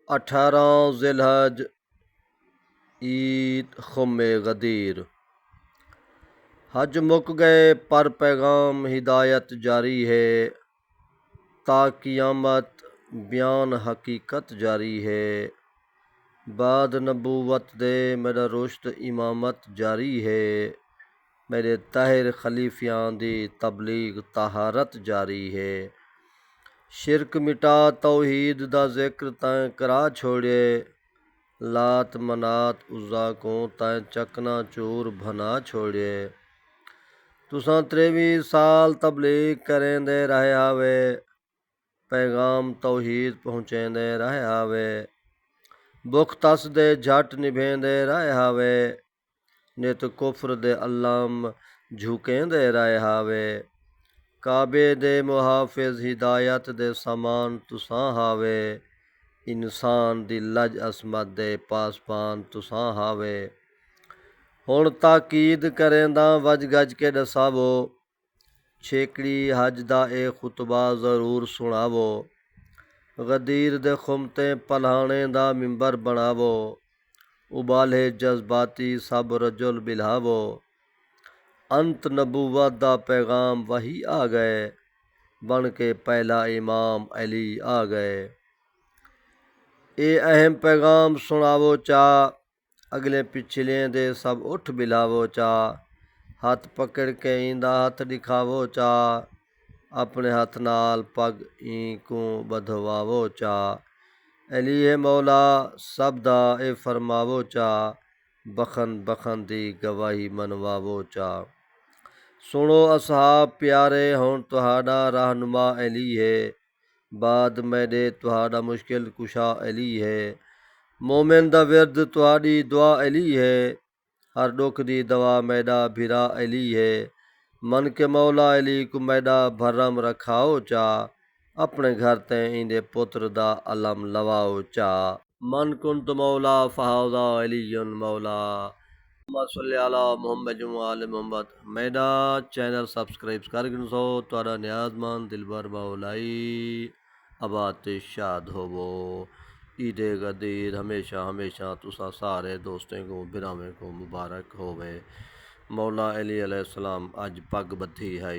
18 ज़िलहज ईद खुम्मे गदीर। हज मुक गए पर पैगाम हिदायत जारी है, ता क़ियामत बयान हकीकत जारी है। बाद नबूवत दे मेरा रुश्त इमामत जारी है, मेरे ताहिर खलीफियां दी तबलीग तहारत जारी है। शिरक मिटा तौहीद दा जिक्र तैं करा छोड़े, लात मनात उज़्ज़ा को तैं चकना चूर बना छोड़े। तुसां 23 साल तबलीग करेंदे रहे हावे, पैगाम तौहीद पहुँचेंदे रहे हावे। बुख तस दे झट निभेंदे रहे हावे, नित कुफ्र दे अल्लाम झुकेंदे रहे हावे। काबे दे मुहाफिज हिदायत दे समान तुसां हावे, इंसान दी लज असमत दे पासपान तुसां हावे। हुण ताकीद करेंदा वज गज के दसावो, छेकड़ी हज दा ए खुतबा ज़रूर सुनावो। गदीर दे खुमते पल्हाने दा मिंबर बनावो, उबाले जज्बाती सब रजुल बिल्हावो। अंत नबूवत दा पैगाम वही आ गए, बन के पहला इमाम अली आ गए। ए अहम पैगाम सुनावो चा, अगले पिछले दे सब उठ बिलावो चा। हथ पकड़ के इंदा हथ दिखावो चा, अपने हथ नाल पग को बधवावो चा। अली है मौला सब दा ए फरमावो चा, बखन बखन दी गवाही मनवावो चा। सुनो असहाब प्यारे हुण तुहाडा रहनुमा अली है, बाद मेरे तुहाडा मुश्किल कुशा अली है। मोमिन दा विरद तुहाडी दुआ अली है, हर दुख दी दवा मैडा भिरा अली है। मन के मौला अली को मैडा भरम रखाओ चा, अपने घर ते इंदे पुत्र दा अलम लवाओ चा। मन कुंत मौला फहाजा अलीयुन मौला, मोहम्मद मोहम्मद। मेरा चैनल सब्सक्राइब कर सो तुहाडा न्याजमंद दिलबर मौलाई आबाद शाद होवो। ईद गदीर हमेशा हमेशा तुसा सारे दोस्तें को बिरावें को मुबारक होवे। मौला अली अलैहिस्सलाम अज पग बधी है।